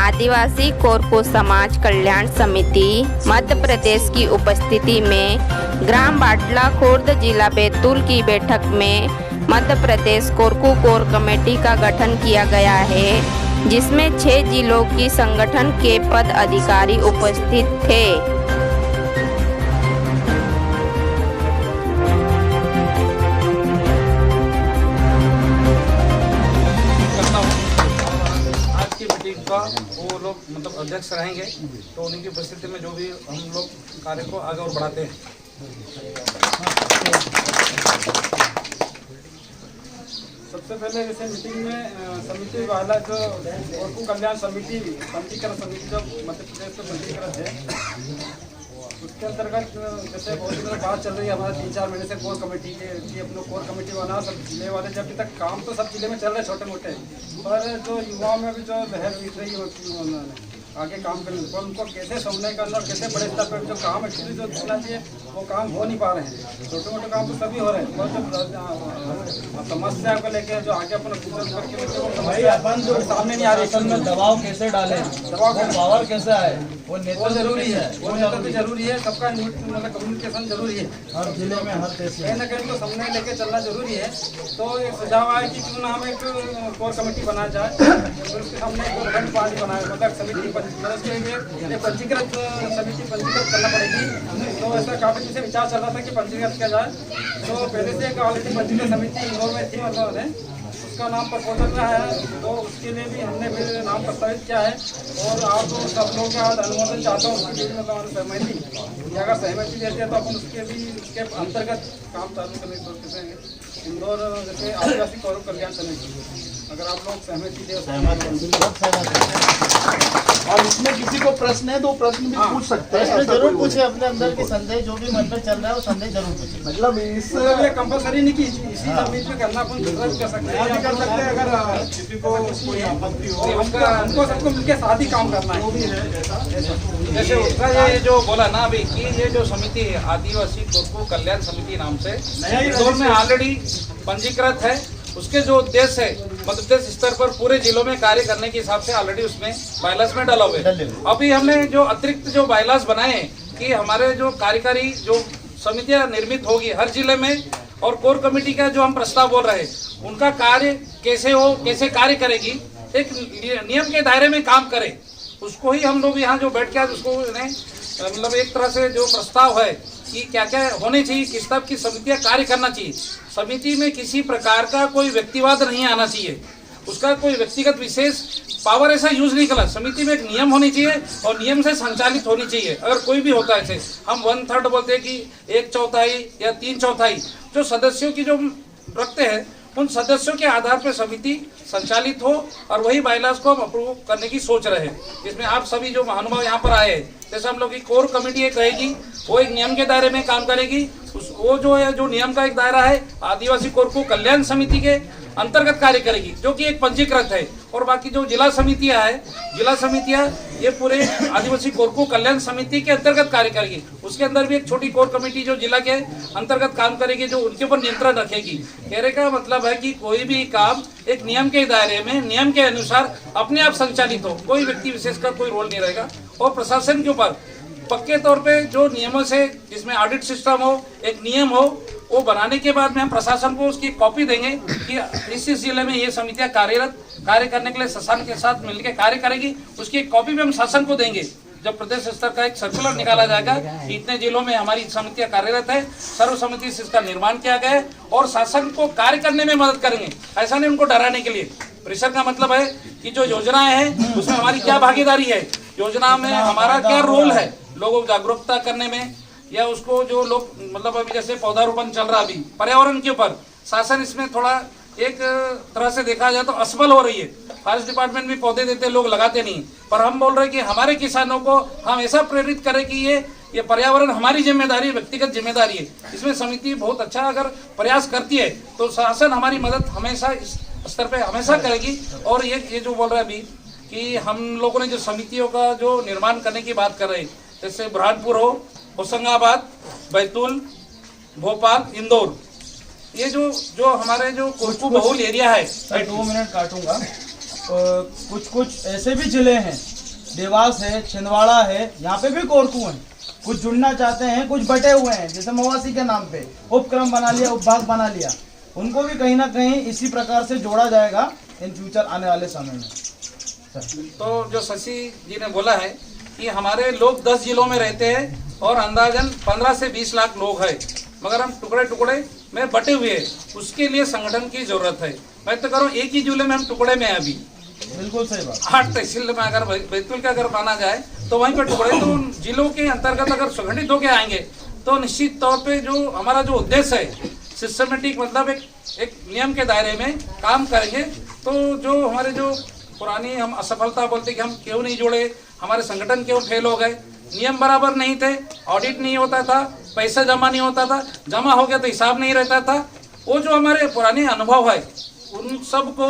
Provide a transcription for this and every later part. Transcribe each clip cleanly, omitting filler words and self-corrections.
आदिवासी कोरकू समाज कल्याण समिति मध्य प्रदेश की उपस्थिति में ग्राम बाटला खुर्द जिला बैतूल की बैठक में मध्य प्रदेश कोरकू कोर कमेटी का गठन किया गया है, जिसमें 6 जिलों की संगठन के पद अधिकारी उपस्थित थे। वो लोग मतलब अध्यक्ष रहेंगे, तो उनकी उपस्थिति में जो भी हम लोग कार्य को आगे और बढ़ाते हैं। सबसे पहले जैसे मीटिंग में समिति वाला जो कोरकू कल्याण समिति पंजीकरण समिति जो मध्य प्रदेश में पंजीकृत है, उसके अंतर्गत जैसे बहुत दिनों बात चल रही है हमारे 3-4 महीने से कोर कमेटी की अपने कोर कमेटी बना सब जिले वाले। जब अभी तक काम तो सब जिले में चल रहे छोटे मोटे, पर जो युवाओं में भी जो लहर उठ रही है आगे काम करने पर उनको कैसे समझने करना और कैसे बड़े स्तर पर जो काम एक्चुअली जो होना चाहिए वो काम हो नहीं पा रहे हैं। छोटे मोटे काम तो सभी हो रहे हैं, पर जो समस्या को लेकर जो आगे अपना करके सामने नहीं आ रही, दबाव कैसे डाले, दबाव पावर कैसे आए, वो वो जरूरी है, वो नेता भी जरूरी है, सबका मतलब कम्युनिकेशन जरूरी है। हर जिले में हर देश कहीं ना कहीं तो सामने लेके चलना जरूरी है। तो एक सुझाव आया कि क्यों ना हम एक कोर कमेटी बनाया जाए, फिर उसके सामने एक खंड पार्टी बनाए, मतलब समिति उसके लिए पंजीकृत समिति पंजीकृत करना पड़ेगी। तो ऐसा काफी मुझे विचार चल रहा था कि पंजीकृत किया जाए। तो पहले से एक ऑलरेडी पंजीकृत समिति इंदौर में थी, मतलब ने उसका नाम प्रपोजल रहा है, तो उसके लिए भी हमने फिर नाम प्रस्तावित किया है। और आप तो सब लोग अनुमोदन चाहता हूँ उसके लिए, मतलब सहमति, अगर सहमति देते हैं तो अपन उसके अंतर्गत काम चालू करने की कोशिश करेंगे। इंदौर जैसे आदिवासी कोर कल्याण समिति, अगर आप लोग सहमति दे और इसमें किसी को प्रश्न है तो प्रश्न भी पूछ सकते हैं, प्रश्न जरूर पूछे, अपने अंदर के संदेह जो भी मन में चल रहा है वो संदेह जरूर पूछे। मतलब ये कंपलसरी नहीं कि इसी समिति में करना, अपन दूसरा भी कर सकते हैं, कर सकते हैं। अगर किसी को कोई आपत्ति हो, हमको सबको मिलकर साथ ही काम करना है। जैसे उसका ये जो बोला ना अभी कि ये जो समिति है आदिवासी कोरकू कल्याण समिति नाम से इंदौर में ऑलरेडी पंजीकृत है। उसके जो उद्देश्य है मध्य प्रदेश स्तर पर पूरे जिलों में कार्य करने के हिसाब से ऑलरेडी उसमें बायलास में डाला हुआ है। अभी हमने जो अतिरिक्त जो बायलास बनाए हैं कि हमारे जो कार्यकारी जो समितियां निर्मित होगी हर जिले में, और कोर कमेटी का जो हम प्रस्ताव बोल रहे हैं उनका कार्य कैसे हो, कैसे कार्य करेगी, एक नियम के दायरे में काम करे, उसको ही हम लोग यहाँ जो बैठ के आज उसको मतलब एक तरह से जो प्रस्ताव है कि क्या क्या होने चाहिए, किस तरह की समितियां कार्य करना चाहिए। समिति में किसी प्रकार का कोई व्यक्तिवाद नहीं आना चाहिए, उसका कोई व्यक्तिगत विशेष पावर ऐसा यूज नहीं करना। समिति में एक नियम होनी चाहिए और नियम से संचालित होनी चाहिए। अगर कोई भी होता है, ऐसे हम 1/3 बोलते हैं कि 1/4 या 3/4 जो सदस्यों की जो रखते हैं, उन सदस्यों के आधार पर समिति संचालित हो, और वही बायलास को हम अप्रूव करने की सोच रहे हैं। जिसमें आप सभी जो महानुभाव यहाँ पर आए हैं, जैसे हम लोग की कोर कमेटी एक रहेगी, वो एक नियम के दायरे में काम करेगी। वो जो है जो नियम का एक दायरा है आदिवासी कोरकू कल्याण समिति के अंतर्गत कार्य करेगी, जो कि एक पंजीकृत है। और बाकी जो जिला समितियां है, जिला समितियां ये पूरे आदिवासी कोरकू कल्याण समिति के अंतर्गत कार्य करेगी। उसके अंदर भी एक छोटी कोर कमेटी जो जिला के अंतर्गत काम करेगी, जो उनके ऊपर नियंत्रण रखेगी। कहने का मतलब है कि कोई भी काम एक नियम के दायरे में, नियम के अनुसार अपने आप संचालित हो, कोई व्यक्ति विशेष का कोई रोल नहीं रहेगा। और प्रशासन के ऊपर पक्के तौर पे जो नियमों से, जिसमें ऑडिट सिस्टम हो, एक नियम हो, वो बनाने के बाद में हम प्रशासन को उसकी कॉपी देंगे कि इस जिले में ये समितियां कार्य करने के लिए शासन के साथ मिलकर कार्य करेगी। उसकी एक कॉपी भी हम शासन को देंगे। जब प्रदेश स्तर का एक सर्कुलर निकाला जाएगा कि इतने जिलों में हमारी समितियां कार्यरत है, सर्व समिति से इसका निर्माण किया गया है, और शासन को कार्य करने में मदद करेंगे। ऐसा नहीं उनको डराने के लिए। प्रेशर का मतलब है कि जो योजनाएं हैं उसमें हमारी क्या भागीदारी है, योजना में हमारा क्या रोल है, लोगों को जागरूकता करने में, या उसको जो लोग मतलब अभी जैसे पौधारोपण चल रहा, अभी पर्यावरण के ऊपर शासन इसमें थोड़ा एक तरह से देखा जाए तो असफल हो रही है। फॉरेस्ट डिपार्टमेंट भी पौधे देते, लोग लगाते नहीं। पर हम बोल रहे हैं कि हमारे किसानों को हम ऐसा प्रेरित करें कि ये पर्यावरण हमारी जिम्मेदारी, व्यक्तिगत जिम्मेदारी है। इसमें समिति बहुत अच्छा अगर प्रयास करती है तो शासन हमारी मदद हमेशा इस स्तर पे हमेशा करेगी। और ये जो बोल रहे हैं अभी कि हम लोगों ने जो समितियों का जो निर्माण करने की बात कर रहे हैं, जैसे बुरहानपुर हो, होशंगाबाद, बैतूल, भोपाल, इंदौर, ये जो हमारे जो कोरकू बहुल एरिया है। 2 मिनट काटूंगा। कुछ कुछ ऐसे भी जिले हैं, देवास है, छिंदवाड़ा है, यहाँ पे भी कोरकू हैं। कुछ जुड़ना चाहते हैं, कुछ बटे हुए हैं, जैसे मवासी के नाम पे उपक्रम बना लिया, उपभाग बना लिया, उनको भी कहीं ना कहीं इसी प्रकार से जोड़ा जाएगा इन फ्यूचर आने वाले समय में। तो जो शशि जी ने बोला है कि हमारे लोग 10 जिलों में रहते हैं और अंदाजन 15 से 20 लाख लोग हैं, मगर हम टुकड़े टुकड़े में बटे हुए हैं, उसके लिए संगठन की जरूरत है। मैं तो करूँ एक ही जिले में हम टुकड़े में हैं अभी, बिल्कुल सही बात। 8 तहसील में अगर बैतूल का अगर माना जाए तो वहीं पर टुकड़े, तो उन जिलों के अंतर्गत अगर संगठित होकर आएंगे तो निश्चित तौर पे जो हमारा जो उद्देश्य है सिस्टमेटिक, मतलब एक नियम के दायरे में काम करेंगे। तो जो हमारे जो पुरानी हम असफलता बोलते कि हम क्यों नहीं जुड़े, हमारे संगठन क्यों फेल हो गए, नियम बराबर नहीं थे, ऑडिट नहीं होता था, पैसा जमा नहीं होता था, जमा हो गया तो हिसाब नहीं रहता था, वो जो हमारे पुराने अनुभव है उन सब को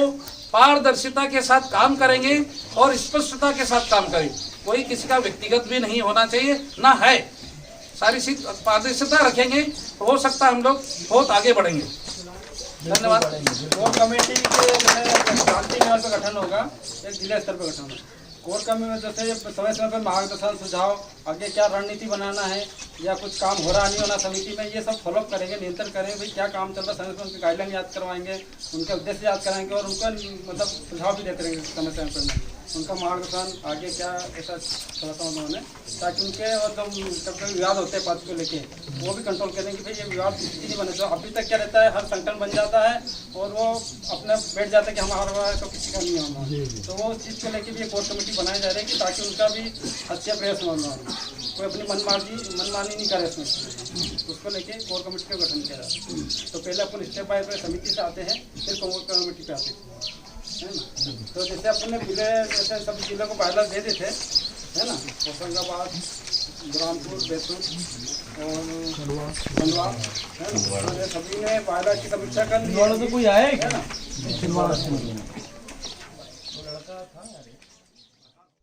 पारदर्शिता के साथ काम करेंगे और स्पष्टता के साथ काम करेंगे। कोई किसी का व्यक्तिगत भी नहीं होना चाहिए, ना है, सारी चीज पारदर्शिता रखेंगे तो हो सकता है हम लोग बहुत आगे बढ़ेंगे। धन्यवाद। कोर कमेटी के शांति लेवल पर गठन होगा, एक जिला स्तर पर गठन होगा। कोर कमेटी में जैसे समय समय पर मार्गदर्शन, सुझाव, आगे क्या रणनीति बनाना है या कुछ काम हो रहा नहीं होना समिति में, ये सब फॉलोअप करेंगे, नियंत्रण करेंगे, भाई क्या काम चल रहा है, समय पर उनके गाइडलाइन याद करवाएंगे, उनके उद्देश्य याद कराएंगे और उनका मतलब सुझाव भी देते रहेंगे समय समय पर, उनका मार्गदर्शन आगे क्या ऐसा थोड़ा सा उन्होंने, ताकि उनके और जब कभी विवाद होते हैं पद को लेके वो भी कंट्रोल करें कि भाई ये विवाद स्थिति नहीं बने। तो अभी तक क्या रहता है, हर संगठन बन जाता है और वो अपने बैठ जाता है कि हमारा है तो किसी का नहीं होना, तो वो उस चीज़ को लेकर भी कोर कमेटी बनाई जा रही है कि ताकि उनका भी अच्छे प्रयास न हो, कोई अपनी मनमानी नहीं करे इसमें, उसको लेके कोर कमेटी का गठन किया जाता है। तो पहले अपन स्टेप बाय स्टेप समिति से आते हैं, फिर कोर कमेटी पे आते हैं, है ना। तो जैसे अपने जिले, जैसे सभी जिलों को बायला दे देते, है ना, होशंगाबाद, बुरहानपुर, बैतूल और खंडवा, है ना, सभी ने बायला की समीक्षा कर ली है ना।